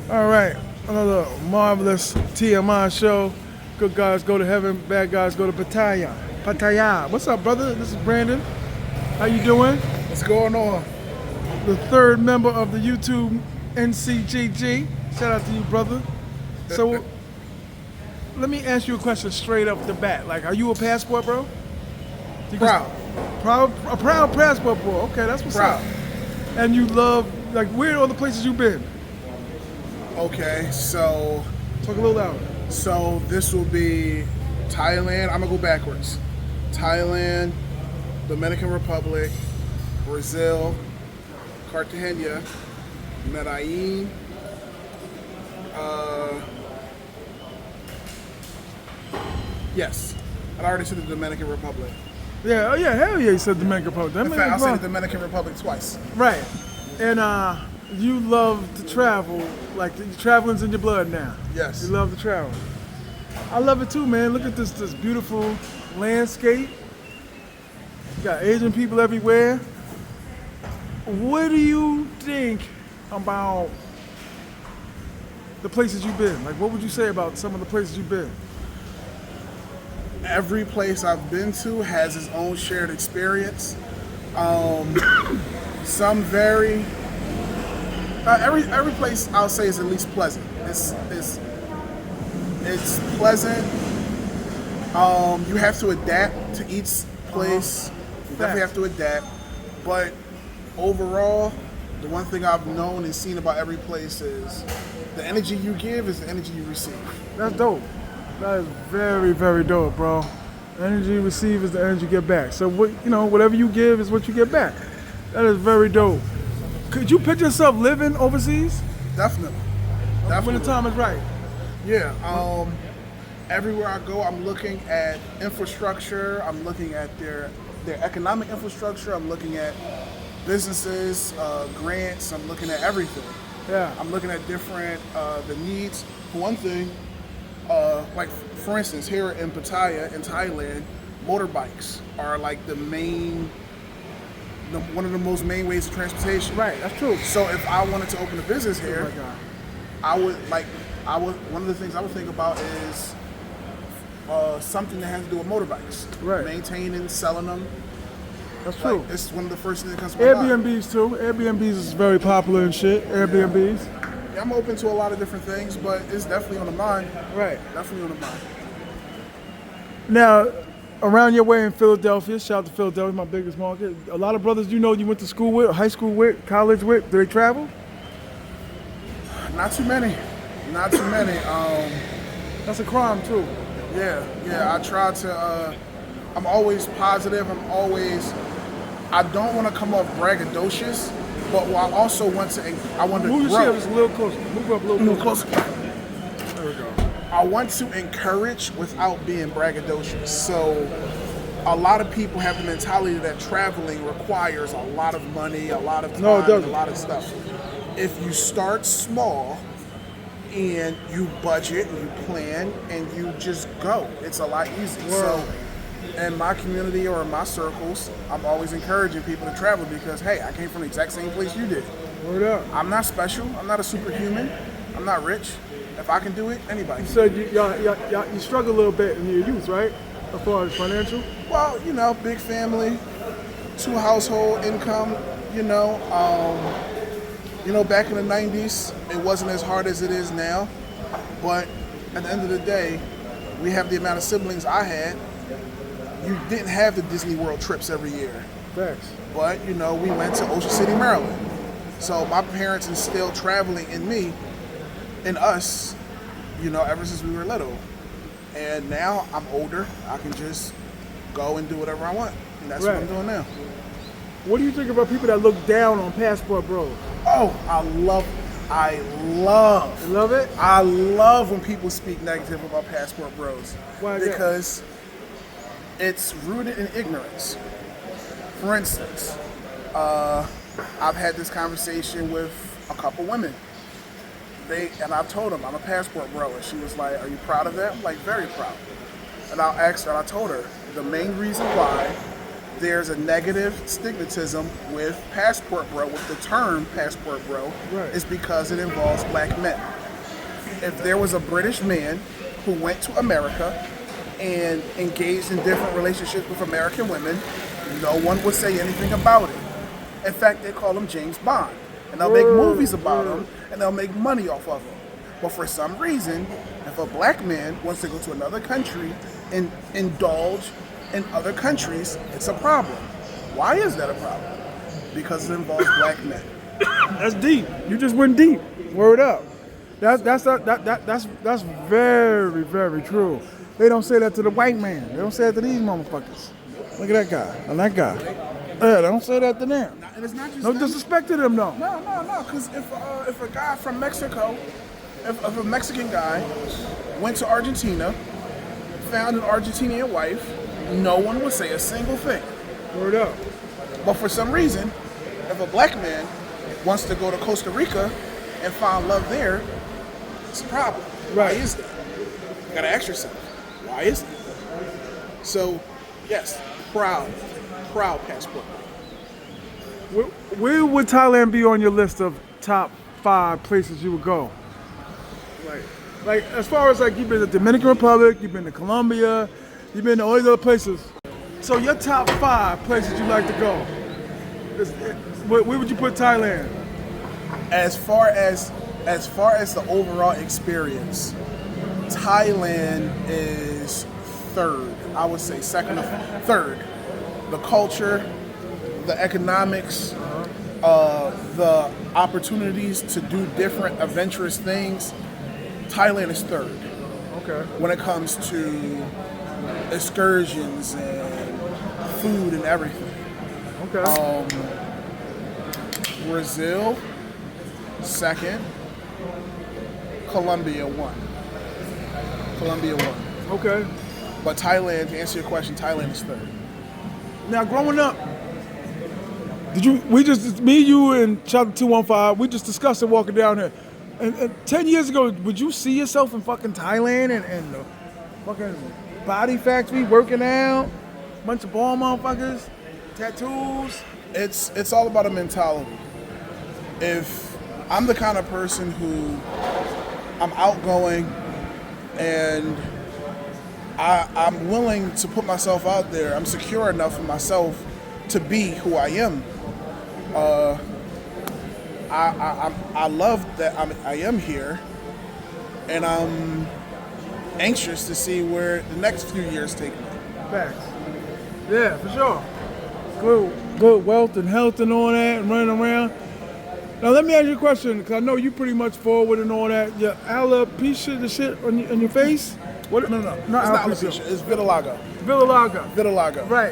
All right, another marvelous T.M.I show. Good guys go to heaven, bad guys go to Pattaya. Pattaya. What's up, brother? This is Brandon. How you doing? What's going on? The third member of the YouTube NCGG. Shout out to you, brother. So, let me ask you a question straight up the bat. Like, are you a passport bro? Proud. A proud passport bro. Okay, that's what's Proud. up. And you love, like, where are all the places you've been? Okay, so Talk a little louder. this will be Thailand. I'm gonna go backwards. Thailand, Dominican Republic, Brazil, Cartagena, Medellin, yes. I already said the Dominican Republic. Yeah, oh yeah, hell yeah, you said Dominican Republic. In fact, I said the Dominican Republic twice. Right. And you love to travel, like traveling's in your blood now. Yes. You love to travel. I love it too, man. Look at this beautiful landscape. You got Asian people everywhere. What do you think about the places you've been? Like, what would you say about some of the places you've been? Every place I've been to has its own shared experience. Some vary. Every place I'll say is at least pleasant. It's pleasant. You have to adapt to each place. You definitely have to adapt. But overall, the one thing I've known and seen about every place is the energy you give is the energy you receive. That's dope. That is very, very dope, bro. Energy you receive is the energy you get back. So whatever you give is what you get back. That is very dope. Could you picture yourself living overseas? Definitely. When the time is right. Yeah. Everywhere I go, I'm looking at infrastructure. I'm looking at their economic infrastructure. I'm looking at businesses, grants. I'm looking at everything. Yeah. I'm looking at different the needs. For one thing, like for instance, here in Pattaya in Thailand, motorbikes are like one of the most main ways of transportation. Right, that's true. So if I wanted to open a business here, Oh my God. one of the things I would think about is something that has to do with motorbikes. Right. Maintaining, selling them. That's true. Like, it's one of the first things that comes to my mind. Airbnbs too. Airbnbs is very popular and shit. Airbnbs. Yeah, I'm open to a lot of different things, but it's definitely on the mind. Right. Definitely on the mind. Now, around your way in Philadelphia, shout out to Philadelphia, my biggest market. A lot of brothers you went to school with, high school with, college with, do they travel? Not too many. Not too many. That's a crime too. Yeah. I try to. I'm always positive. I don't want to come off braggadocious, but I also want to. I want to Move grow. your shit just a little closer. Move up a little Move closer. closer. There we go. I want to encourage without being braggadocious. So a lot of people have the mentality that traveling requires a lot of money, a lot of time, No, it doesn't. a lot of stuff. If you start small and you budget and you plan and you just go, it's a lot easier. So in my community or in my circles, I'm always encouraging people to travel because, hey, I came from the exact same place you did. Word up. I'm not special. I'm not a superhuman. I'm not rich. If I can do it, anybody You can. said you struggle a little bit in your youth, right? As far as financial? Well, big family, 2 household income, back in the 90s, it wasn't as hard as it is now. But at the end of the day, we have the amount of siblings I had. You didn't have the Disney World trips every year. Thanks. But, we went to Ocean City, Maryland. So my parents instilled traveling in us, ever since we were little. And now I'm older, I can just go and do whatever I want. And that's what I'm doing now. What do you think about people that look down on passport bros? Oh, I love You love it? I love when people speak negative about passport bros. Why is that? Because it's rooted in ignorance. For instance, I've had this conversation with a couple women. And I told them I'm a passport bro, and she was like, "Are you proud of that?" I'm like, "Very proud." And I asked her, and I told her the main reason why there's a negative stigmatism with passport bro, with the term passport bro, Right. is because it involves black men. If there was a British man who went to America and engaged in different relationships with American women, no one would say anything about it. In fact, they call him James Bond. And they'll make movies about him, and they'll make money off of him. But for some reason, if a black man wants to go to another country and indulge in other countries, it's a problem. Why is that a problem? Because it involves black men. That's deep. You just went deep. Word up. That's very, very true. They don't say that to the white man. They don't say that to these motherfuckers. Look at that guy and that guy. Yeah, they don't say that to them. And it's not just No them. disrespect to them, though. No. Because if a guy from Mexico, if a Mexican guy went to Argentina, found an Argentinian wife, no one would say a single thing. Word up. But for some reason, if a black man wants to go to Costa Rica and find love there, it's a problem. Right. Why is that? You gotta ask yourself, why is it? So, yes, proud passport. Where would Thailand be on your list of top 5 places you would go? Like as far as like you've been to Dominican Republic, you've been to Colombia, you've been to all these other places. So your top 5 places you like to go. Where would you put Thailand? As far as the overall experience, Thailand is third. I would say second or third. The culture, the economics, the opportunities to do different adventurous things. Thailand is third. Okay. When it comes to excursions and food and everything. Okay. Brazil, second. Colombia, one. Okay. But Thailand, to answer your question, Thailand is third. Now, growing up, me, you, and Chapter 215, we just discussed it walking down here. And 10 years ago, would you see yourself in fucking Thailand and the fucking body factory working out? Bunch of ball motherfuckers, tattoos. It's all about a mentality. If I'm the kind of person who I'm outgoing and I'm willing to put myself out there, I'm secure enough in myself to be who I am. I love that I am here, and I'm anxious to see where the next few years take me. Facts. Yeah, for sure. Good wealth and health and all that, and running around. Now let me ask you a question, because I know you pretty much forward and all that. Your alopecia, the shit on your face? What? No, not it's not alopecia. alopecia. It's vitiligo. Vitiligo. Right.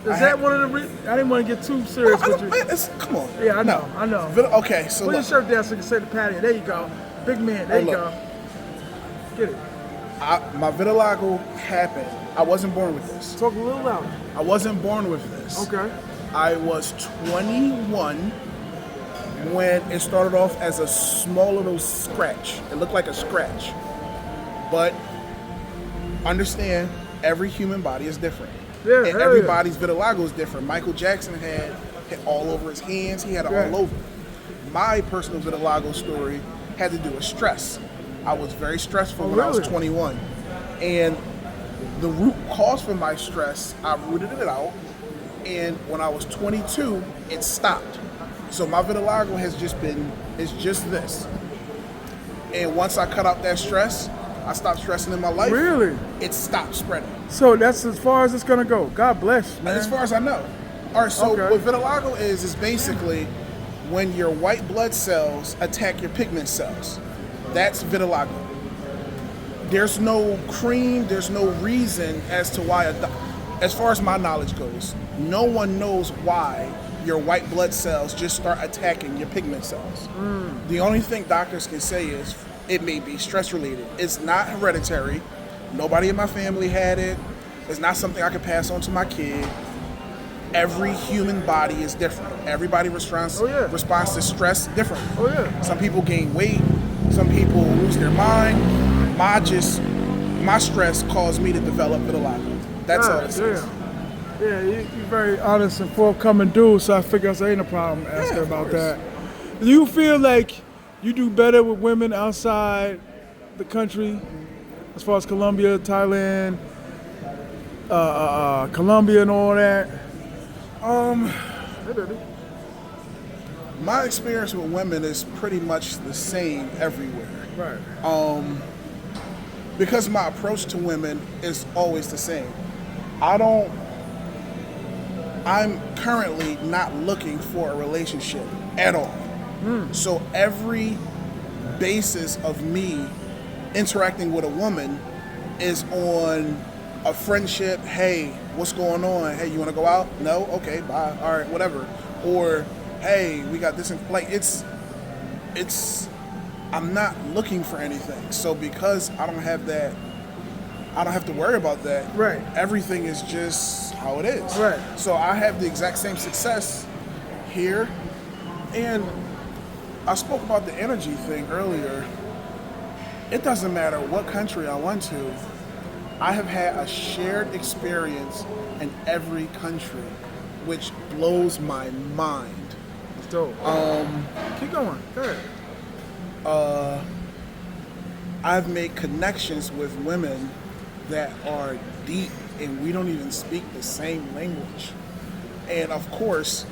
Is that one of the reasons? I didn't want to get too serious with you. Come on. Yeah, I know. Okay, so put your look, shirt down so you can say the patio. There you go. Big man, there you look. go. Get it. my vitiligo happened. I wasn't born with this. Talk a little louder. I wasn't born with this. Okay. I was 21 when it started off as a small little scratch. It looked like a scratch. But understand, every human body is different. Yeah, and everybody's vitiligo is different. Michael Jackson had it all over his hands. He had it all over. My personal vitiligo story had to do with stress. I was very stressful when I was 21. And the root cause for my stress, I rooted it out. And when I was 22, it stopped. So my vitiligo it's just this. And once I cut out that stress, I stopped stressing in my life. Really? It stopped spreading. So that's as far as it's gonna go. God bless, man. As far as I know. All right, so what vitiligo is basically when your white blood cells attack your pigment cells. That's vitiligo. There's no cream, there's no reason as to why, as far as my knowledge goes, no one knows why your white blood cells just start attacking your pigment cells. The only thing doctors can say is it may be stress related. It's not hereditary. Nobody in my family had it. It's not something I could pass on to my kid. Every human body is different. Everybody responds to stress differently. Some people gain weight. Some people lose their mind. My stress caused me to develop vitiligo. That's all it is. Yeah, you're very honest and forthcoming dude, so I figure there ain't a problem asking Yeah, of about course. that. Do you feel like you do better with women outside the country, as far as Colombia, Thailand, Colombia, and all that? Hey, baby. My experience with women is pretty much the same everywhere. Right. Because my approach to women is always the same. I don't I'm currently not looking for a relationship at all. So every basis of me interacting with a woman is on a friendship. Hey, what's going on? Hey, you want to go out? No? Okay, bye. All right, whatever. Or hey, we got this. Like it's. I'm not looking for anything. So because I don't have that, I don't have to worry about that. Right. Everything is just how it is. Right. So I have the exact same success here, and I spoke about the energy thing earlier. It doesn't matter what country I went to. I have had a shared experience in every country, which blows my mind. That's dope. Keep going. Go ahead. I've made connections with women that are deep and we don't even speak the same language. And of course,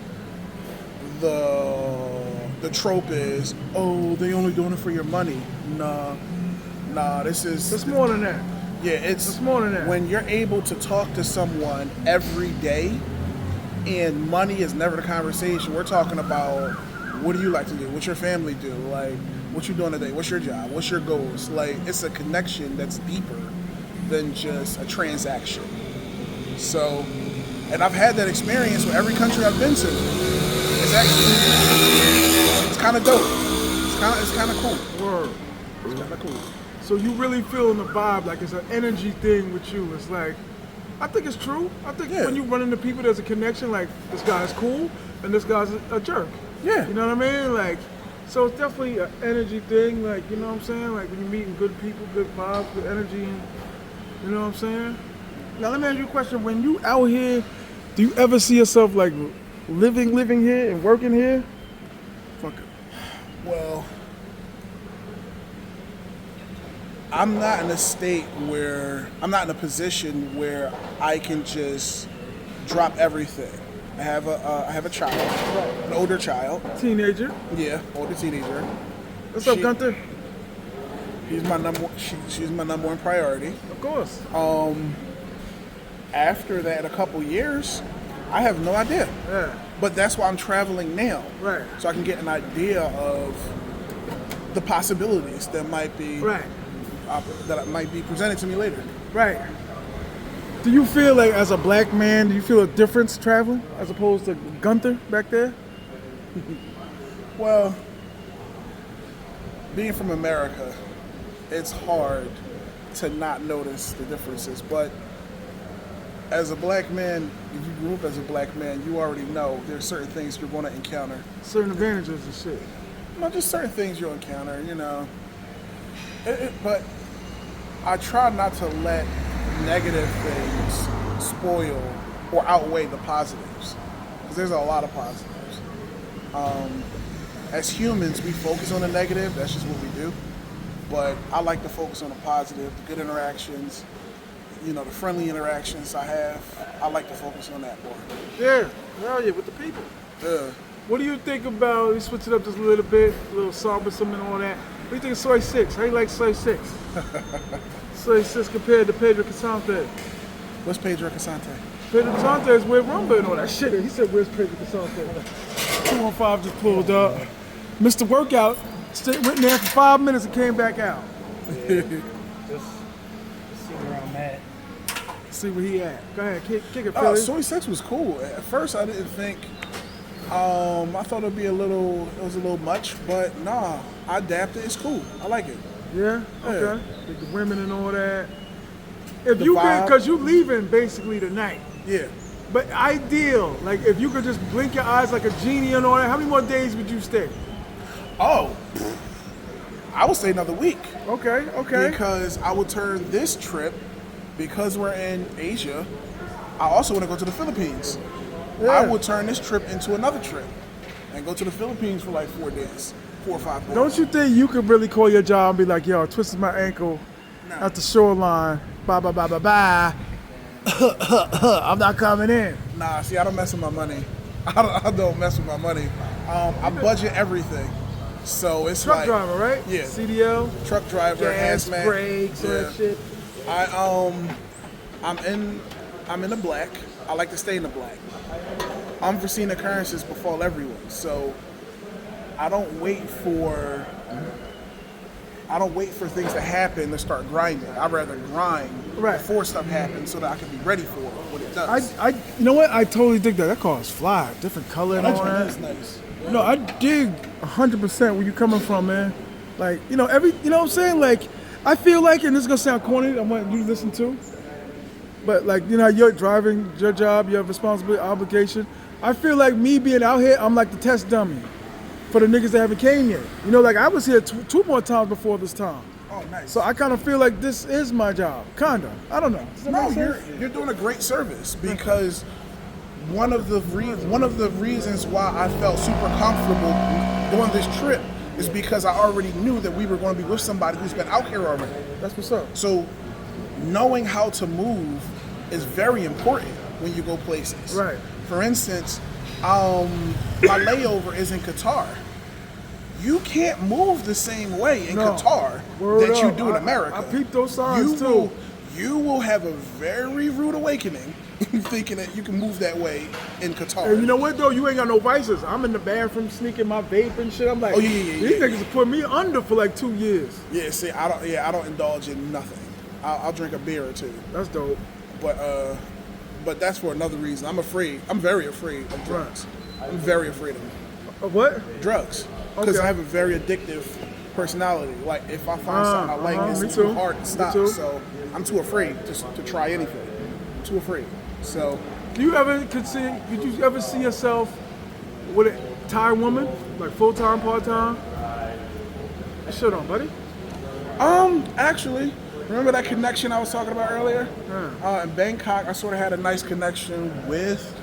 the trope is, oh, they only doing it for your money. Nah, this is... It's more than that. Yeah, it's more than that. When you're able to talk to someone every day and money is never the conversation, we're talking about what do you like to do? What's your family do? Like, what you doing today? What's your job? What's your goals? Like, it's a connection that's deeper than just a transaction. So, and I've had that experience with every country I've been to. It's kind of dope. It's kind of cool. Word. It's kind of cool. So you really feeling the vibe, like it's an energy thing with you. It's like, I think it's true. I think when you run into people, there's a connection. Like, this guy's cool and this guy's a jerk. Yeah. You know what I mean? Like, so it's definitely an energy thing. Like, you know what I'm saying? Like when you're meeting good people, good vibes, good energy, and you know what I'm saying? Now let me ask you a question. When you out here, do you ever see yourself like living here and working here? Fuck it. Well, I'm not in a state where I'm not in a position where I can just drop everything. I have a child, an older child. Teenager. Yeah, older teenager. What's up, Gunther? She's my number one priority. Of course. After that, a couple years, I have no idea. Yeah. But that's why I'm traveling now. Right. So I can get an idea of the possibilities that might be that might be presented to me later. Right. Do you feel like, as a black man, do you feel a difference traveling as opposed to Gunther back there? Well, being from America, it's hard to not notice the differences. But as a black man, if you grew up as a black man, you already know there's certain things you're going to encounter. Certain advantages and shit. No, just certain things you'll encounter, you know. But I try not to let negative things spoil or outweigh the positives, because there's a lot of positives. As humans, we focus on the negative. That's just what we do. But I like to focus on the positive, the good interactions, you know, the friendly interactions I have. I like to focus on that more. Yeah, hell yeah, with the people. Yeah. What do you think about, you switch it up just a little bit, a little sombrism and all that. What do you think of Soy 6? How you like Soy 6? Soy 6 compared to Pedro Casante. What's Pedro Casante? Pedro Casante is with Rumba and all that shit. He said, where's Pedro Casante? 215 just pulled up. Mr. Workout went there for 5 minutes and came back out. Yeah, just see where I'm at. See where he at. Go ahead, kick it, Oh, Philly. Soy 6 was cool. At first, I didn't think. I thought it was a little much, but nah, I adapted. It's cool. I like it. Yeah? Yeah. Okay. With the women and all that. If The you could, vibe. because you leaving basically tonight. Yeah. But ideal, like if you could just blink your eyes like a genie and all that, how many more days would you stay? Oh, I would say another week. Okay. Because I would turn this trip, because we're in Asia, I also want to go to the Philippines. Yeah. I would turn this trip into another trip and go to the Philippines for like 4 days, 4 or 5 days. Don't you think you could really call your job and be like, yo, I twisted my ankle Nah. at the shoreline, bye, bye, bye, bye, bye. I'm not coming in. Nah, see, I don't mess with my money. I don't mess with my money. I budget everything. So it's Truck like driver, right? Yeah. CDL, truck driver, gas, hazmat. brakes, all that shit. I'm in the black. I like to stay in the black. Unforeseen occurrences befall everyone, so I don't wait for things to happen to start grinding. I'd rather grind Right. before stuff happens so that I can be ready for what it does. You know what? I totally dig that. That car is fly, different color and all That that. is nice. No, I dig 100% where you coming from, man. Like, you know what I'm saying? Like, I feel like, and this is gonna sound corny, I want you to listen to, but like, you know, you're driving your job, you have responsibility, obligation. I feel like me being out here, I'm like the test dummy for the niggas that haven't came yet. You know, like I was here two more times before this time. Oh, nice. So I kind of feel like this is my job, kinda. I don't know. Does that No, make sense? you're doing a great service because one of the reasons why I felt super comfortable doing this trip is because I already knew that we were going to be with somebody who's been out here already. That's what's up. So knowing how to move is very important when you go places. Right. For instance, my layover is in Qatar. You can't move the same way in No. Qatar Word that you up. do in America. I peeped those signs too. You will have a very rude awakening thinking that you can move that way in Qatar. And you know what though? You ain't got no vices. I'm in the bathroom sneaking my vape and shit. I'm like, Oh, yeah, these niggas have put me under for like 2 years. Yeah, see, I don't indulge in nothing. I'll drink a beer or two, That's dope. but that's for another reason. I'm afraid. I'm very afraid of drugs. I'm very afraid of them. What? Drugs, because Okay. I have a very addictive personality. Like if I find something I like, me it's too. too hard to Me stop. too. So I'm too afraid to try anything. I'm too afraid. So Could you ever see yourself with a Thai woman, like full time, part time? Shut on, buddy. actually, remember that connection I was talking about earlier? Yeah. In Bangkok, I sort of had a nice connection with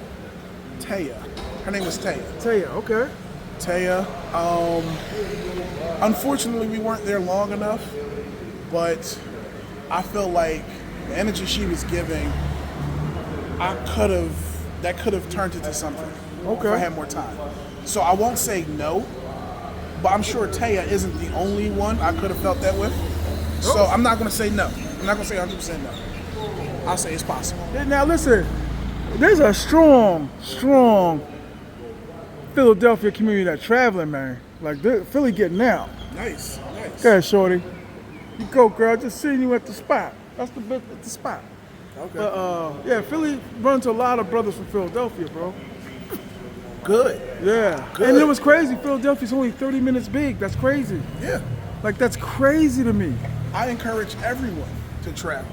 Taya. Her name was Taya. Tell you, okay. Taya. Unfortunately, we weren't there long enough, but I feel like the energy she was giving, that could have turned into something if I had more time. So I won't say no, but I'm sure Taya isn't the only one I could have felt that with. So I'm not going to say no. I'm not going to say 100% no. I'll say it's possible. Yeah, now listen, there's a strong Philadelphia community that's traveling, man. Like Philly getting out. Nice. Go ahead, shorty. You go, girl. Just seeing you at the spot. That's the bit at the spot. Okay. But yeah, Philly run into a lot of brothers from Philadelphia, bro. Good. Yeah. Good. And it was crazy. Philadelphia's only 30 minutes big. That's crazy. Yeah. Like that's crazy to me. I encourage everyone to travel.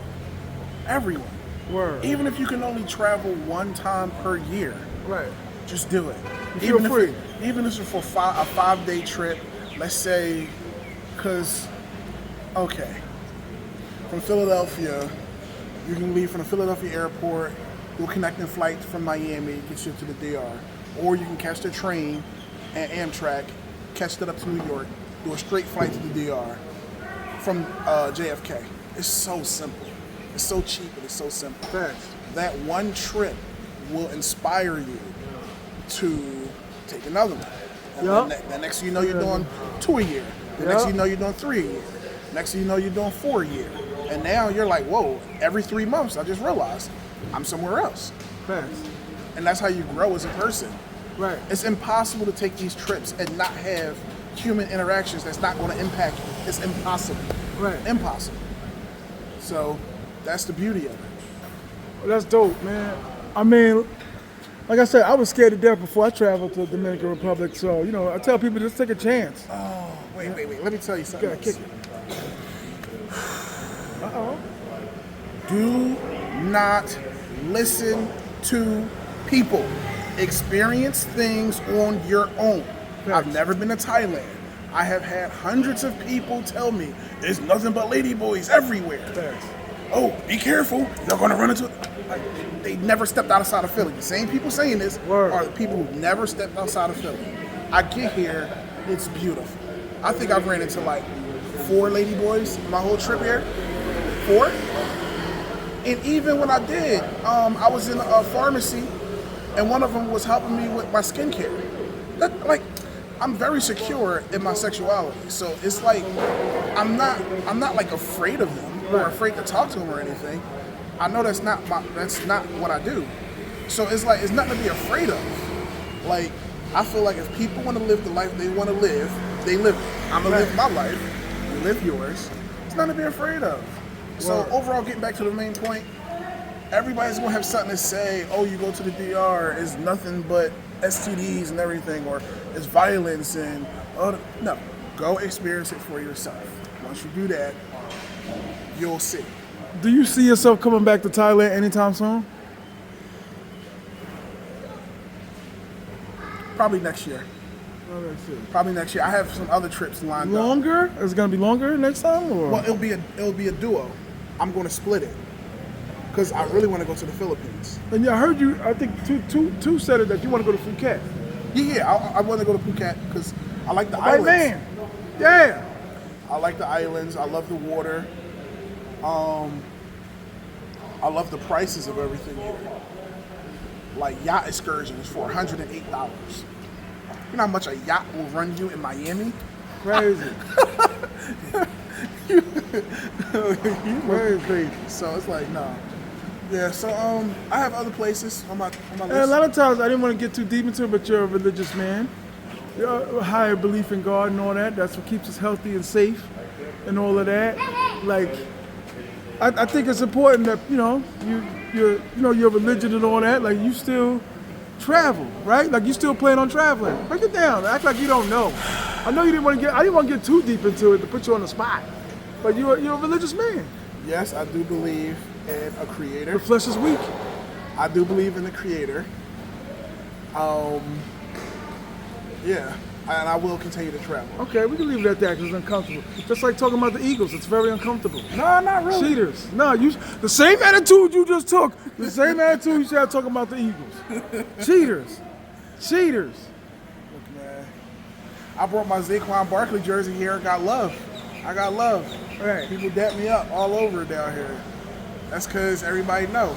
Everyone. Word. Even if you can only travel one time per year, Right. just do it. You feel free. Even if it's for a 5-day trip, let's say, from Philadelphia, you can leave from the Philadelphia airport, do a connecting flight from Miami, get you to the DR. Or you can catch the train at Amtrak, catch it up to New York, do a straight flight to the DR from JFK. It's so simple. It's so cheap and it's so simple. Facts. That one trip will inspire you to take another one. And Yup. then the next thing you know, you're doing 2 a year. The next thing Yup. you know, you're doing 3 a year. Next thing you know, you're doing 4 a year. And now you're like, whoa, every 3 months, I just realized I'm somewhere else. Facts. And that's how you grow as a person. Right. It's impossible to take these trips and not have human interactions that's not going to impact you. It's impossible. Right. Impossible. So that's the beauty of it. Well, that's dope, man. I mean, like I said, I was scared to death before I traveled to the Dominican Republic. So, you know, I tell people just take a chance. Oh, wait. Let me tell you something. Gotta kick it. Uh-oh. Do not listen to people. Experience things on your own. I've never been to Thailand. I have had hundreds of people tell me there's nothing but ladyboys everywhere. Facts. oh, be careful, you're gonna run into it. Like, they never stepped outside of Philly. The same people saying this Word. are the people who never stepped outside of Philly. I get here, it's beautiful. I think I've ran into like 4 lady boys my whole trip here. 4. And even when I did, I was in a pharmacy, and one of them was helping me with my skincare. Like, I'm very secure in my sexuality, so it's like I'm not like afraid of them or afraid to talk to them or anything. I know that's not what I do. So it's like it's nothing to be afraid of. Like, I feel like if people want to live the life they want to live, they live it. I'm gonna live my life, you live yours. It's nothing to be afraid of. So overall, getting back to the main point, everybody's gonna have something to say. Oh, you go to the DR, it's nothing but STDs and everything, or it's violence and no. Go experience it for yourself. Once you do that, you'll see. Do you see yourself coming back to Thailand anytime soon? Probably next year. Probably next year. I have some other trips lined up. Longer? Is it gonna be longer next time, or? Well, it'll be a duo. I'm going to split it because I really want to go to the Philippines. And yeah, I heard you. I think two said it that you want to go to Phuket. Yeah. I want to go to Phuket because I like the Oh islands. man, yeah. I like the islands. I love the water. I love the prices of everything here. Like yacht excursions for $108. You know how much a yacht will run you in Miami? Crazy. Crazy. So it's like, no. Yeah, so I have other places on my list. And a lot of times I didn't want to get too deep into it, but you're a religious man. You're a higher belief in God and all that. That's what keeps us healthy and safe and all of that. Like, I think it's important that, your religion and all that, like you still travel, right? Like you still plan on traveling. Break it down. Act like you don't know. I know I didn't want to get too deep into it to put you on the spot. But you're a religious man. Yes, I do believe in a creator. The flesh is weak. I do believe in the creator. Yeah, and I will continue to travel. Okay, we can leave it at that because it's uncomfortable. Just like talking about the Eagles, it's very uncomfortable. No, not really. Cheaters. No, the same attitude you just took, the same attitude you should have talking about the Eagles. Cheaters. Look, man, I brought my Saquon Barkley jersey here. I got love. Right. People dap me up all over down here. That's because everybody know.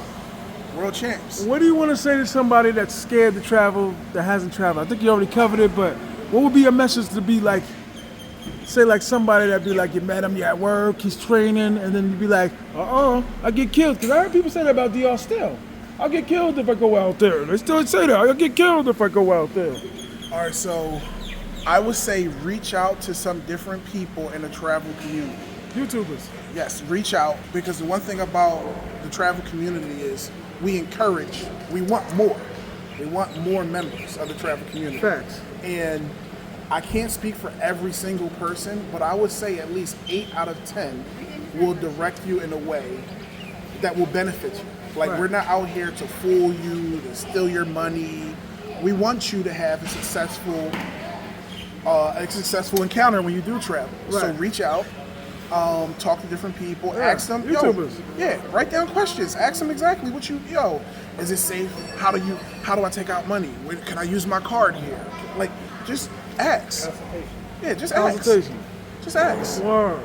World champs. What do you want to say to somebody that's scared to travel, that hasn't traveled? I think you already covered it, but what would be your message to be like, say like somebody that be like, you met him, you're at work, he's training, and then you be like, I get killed. Because I heard people say that about DR still. I'll get killed if I go out there. They still say that. I'll get killed if I go out there. All right, so I would say reach out to some different people in the travel community. YouTubers. Yes, reach out, because the one thing about the travel community is we want more. We want more members of the travel community. Facts. And I can't speak for every single person, but I would say at least 8 out of 10 will direct you in a way that will benefit you. Like, Right. We're not out here to fool you, to steal your money. We want you to have a successful encounter when you do travel. So Right. reach out. Talk to different people, Yeah, ask them, YouTubers. write down questions, ask them exactly what is it safe? How do I take out money? Can I use my card here? Like, just ask. Yeah, just ask. Consultation. Just ask. Word.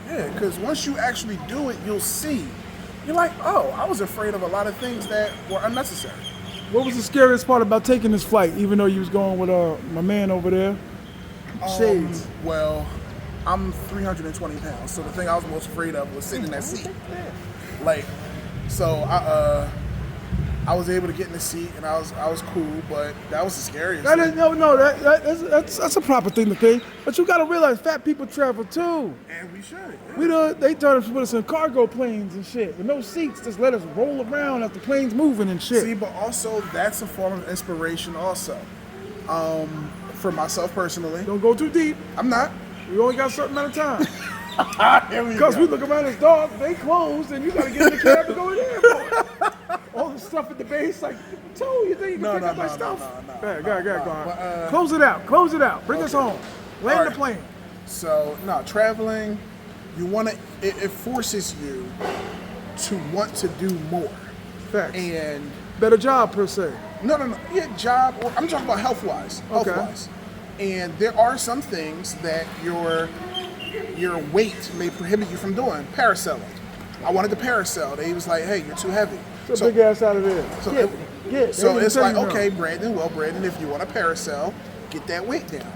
Yeah, because once you actually do it, you'll see. You're like, oh, I was afraid of a lot of things that were unnecessary. What was the scariest part about taking this flight, even though you was going with my man over there? Shades. Well, I'm 320 pounds, so the thing I was most afraid of was sitting in that seat. Like, so I was able to get in the seat and I was cool, but that was the scariest. That is, thing. no, that's a proper thing to think. But you gotta realize fat people travel too. And we should. Yeah. They started to put us in cargo planes and shit with no seats. Just let us roll around as the plane's moving and shit. See, but also that's a form of inspiration also. For myself personally. Don't go too deep. I'm not. We only got a certain amount of time. Here we Because go. we look around as dark, they closed, and you gotta get in the cab and go in the airport. All the stuff at the base, like, told you think you can pick up my stuff. Go ahead. Close it out. Bring us home. Land All the right. plane. So, no, traveling, it forces you to want to do more. Facts. And Better job per se. no, yeah, job, or I'm talking about health-wise. Okay. Health-wise. And there are some things that your weight may prohibit you from doing. Parasailing. I wanted to parasail. They was like, hey, you're too heavy. Get your big ass out of there. So, So it's like, okay, Brandon, if you want to parasail, get that weight down.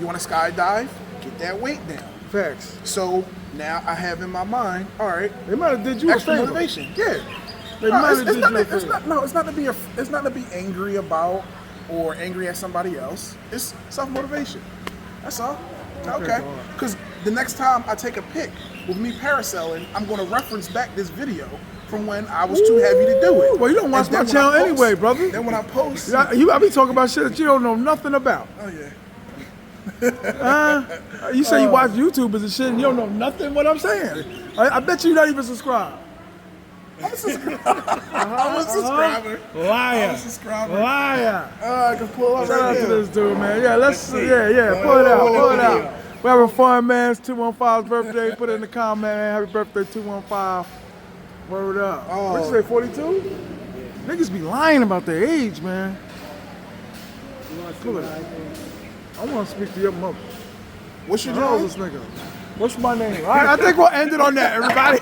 You want to skydive, get that weight down. Facts. So now I have in my mind, all right, They might have did you a extra favor. motivation. Yeah. They might have did you a It's favor. not to be angry about or angry at somebody else. It's self-motivation. That's all. Okay. Because the next time I take a pic with me parasailing, I'm going to reference back this video from when I was too heavy to do it. Well, you don't watch And my then when channel I post- anyway, brother. Then when I post, I be talking about shit that you don't know nothing about. oh yeah. You say you watch YouTubers and shit and you don't know nothing what I'm saying. I bet you're not even subscribed. I'm a subscriber. Liar. I'm a subscriber. Liar. I can pull up Shout out right to here. this dude, man. Yeah, pull it out. We're having fun, man. It's 215's birthday. Put it in the comment, man. Happy birthday, 215. Word up. Oh. What'd you say, 42? Niggas be lying about their age, man. Pull it. I want to speak to your mother. What's your How old name? is this nigga? What's my name? All right, I think we'll end it on that, everybody.